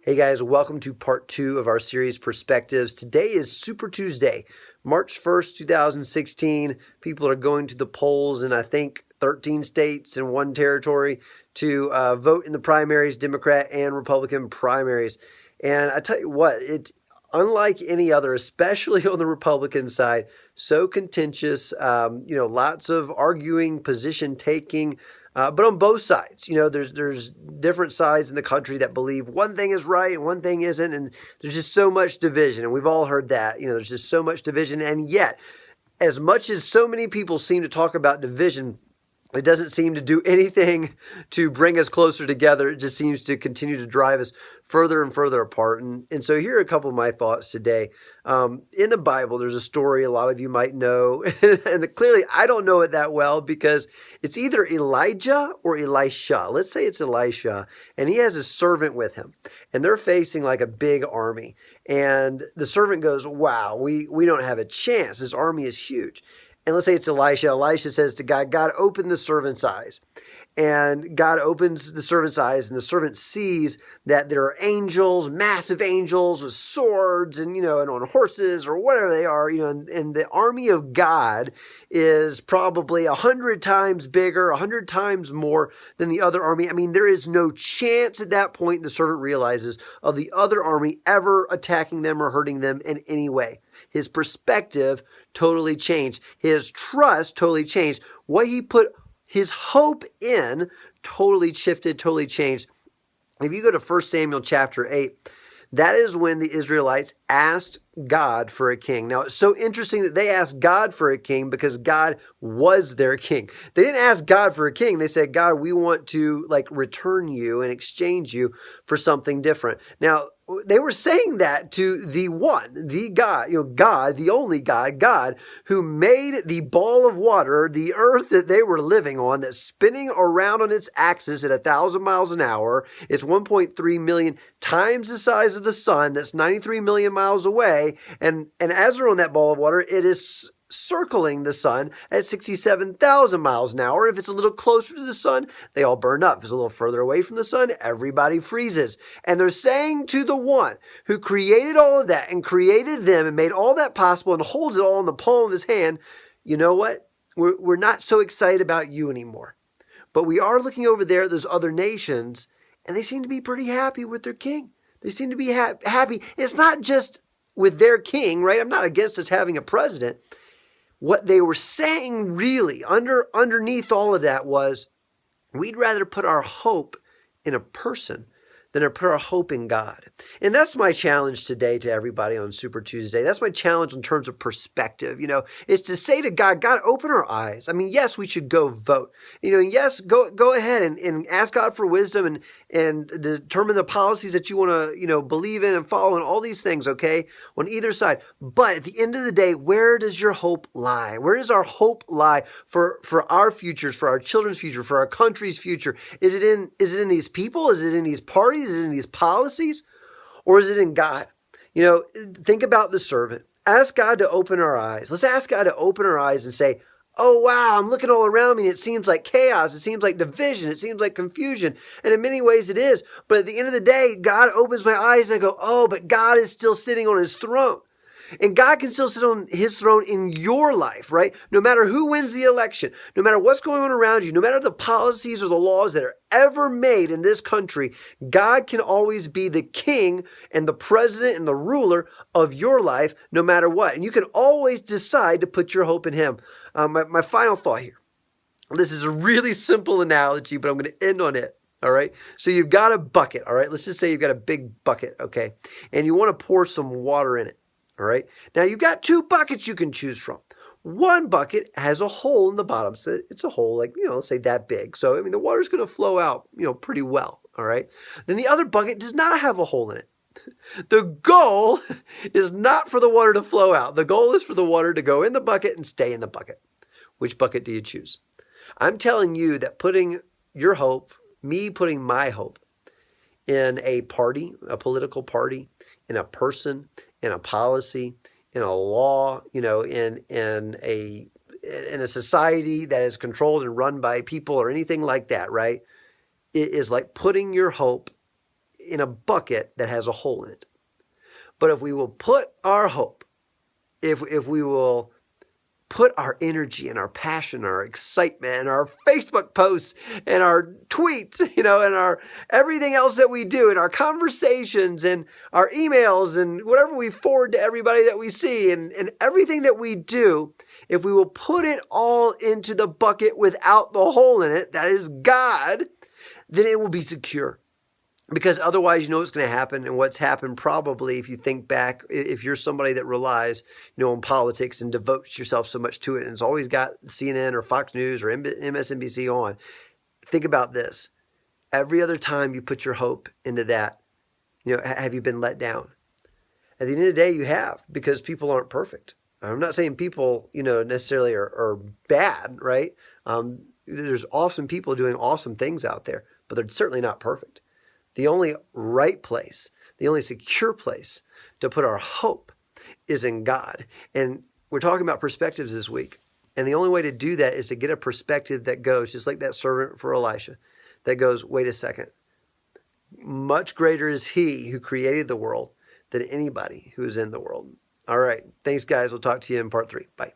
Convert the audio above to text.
Hey guys, welcome to part 2 of our series Perspectives. Today is Super Tuesday, March 1st, 2016. People are going to the polls in, I think, 13 states and 1 territory to vote in the primaries, Democrat and Republican primaries. And I tell you what, it's unlike any other, especially on the Republican side, so contentious, lots of arguing, position taking. But on both sides, there's different sides in the country that believe one thing is right and one thing isn't, and there's just so much division. And we've all heard that. There's just so much division, and yet, as much as so many people seem to talk about division, it doesn't seem to do anything to bring us closer together. It just seems to continue to drive us further and further apart. And so here are a couple of my thoughts today. In the Bible, there's a story a lot of you might know. And clearly, I don't know it that well because it's either Elijah or Elisha. Let's say it's Elisha. And he has a servant with him. And they're facing like a big army. And the servant goes, wow, we don't have a chance. This army is huge. And let's say it's Elisha. Elisha says to God, God, open the servant's eyes. And God opens the servant's eyes, and the servant sees that there are angels, massive angels with swords and, and on horses or whatever they are, and the army of God is probably 100 times bigger, 100 times more than the other army. I mean, there is no chance at that point, the servant realizes, of the other army ever attacking them or hurting them in any way. His perspective totally changed. His trust totally changed. What he put his hope in totally shifted, totally changed. If you go to 1 Samuel chapter 8, that is when the Israelites asked God for a king. Now, it's so interesting that they asked God for a king because God was their king. They didn't ask God for a king. They said, God, we want to return you and exchange you for something different. Now, they were saying that to the one, the God, God, the only God who made the ball of water, the earth that they were living on, that's spinning around on its axis at 1,000 miles an hour. It's 1.3 million times the size of the sun. That's 93 million miles away. And as they're on that ball of water, it is circling the sun at 67,000 miles an hour. If it's a little closer to the sun, they all burn up. If it's a little further away from the sun, everybody freezes. And they're saying to the one who created all of that and created them and made all that possible and holds it all in the palm of his hand, you know what? We're not so excited about you anymore. But we are looking over there at those other nations, and they seem to be pretty happy with their king. They seem to be happy. It's not just with their king, right? I'm not against us having a president. What they were saying really underneath all of that was, we'd rather put our hope in a person than to put our hope in God. And that's my challenge today to everybody on Super Tuesday. That's my challenge in terms of perspective, is to say to God, God, open our eyes. I mean, yes, we should go vote. Yes, go ahead and ask God for wisdom and determine the policies that you want to, believe in and follow and all these things, okay, on either side. But at the end of the day, where does your hope lie? Where does our hope lie for our futures, for our children's future, for our country's future? Is it in these people? Is it in these parties? Is it in these policies? Or is it in God? Think about the servant. Ask God to open our eyes. Let's ask God to open our eyes and say, oh, wow, I'm looking all around me and it seems like chaos. It seems like division. It seems like confusion. And in many ways it is. But at the end of the day, God opens my eyes and I go, oh, but God is still sitting on his throne. And God can still sit on his throne in your life, right? No matter who wins the election, no matter what's going on around you, no matter the policies or the laws that are ever made in this country, God can always be the king and the president and the ruler of your life, no matter what. And you can always decide to put your hope in him. My final thought here. This is a really simple analogy, but I'm going to end on it. All right. So you've got a bucket. All right. Let's just say you've got a big bucket. Okay. And you want to pour some water in it. All right. Now you've got 2 buckets you can choose from. One bucket has a hole in the bottom. So it's a hole let's say that big. So, the water's going to flow out, pretty well. All right. Then the other bucket does not have a hole in it. The goal is not for the water to flow out. The goal is for the water to go in the bucket and stay in the bucket. Which bucket do you choose? I'm telling you that putting your hope, me putting my hope in a party, a political party, in a person, in a policy, in a law, in a society that is controlled and run by people or anything like that, right? It is like putting your hope in a bucket that has a hole in it. But if we will put our hope, if we will put our energy and our passion, our excitement, and our Facebook posts and our tweets, and our everything else that we do, and our conversations and our emails and whatever we forward to everybody that we see, and everything that we do, if we will put it all into the bucket without the hole in it, that is God, then it will be secure. Because otherwise, you know what's going to happen, and what's happened probably, if you think back, if you're somebody that relies, on politics and devotes yourself so much to it, and it's always got CNN or Fox News or MSNBC on, think about this. Every other time you put your hope into that, have you been let down? At the end of the day, you have, because people aren't perfect. I'm not saying people, necessarily are bad, right? There's awesome people doing awesome things out there, but they're certainly not perfect. The only right place, the only secure place to put our hope is in God. And we're talking about perspectives this week. And the only way to do that is to get a perspective that goes, just like that servant for Elisha, that goes, wait a second. Much greater is he who created the world than anybody who is in the world. All right. Thanks, guys. We'll talk to you in part 3. Bye.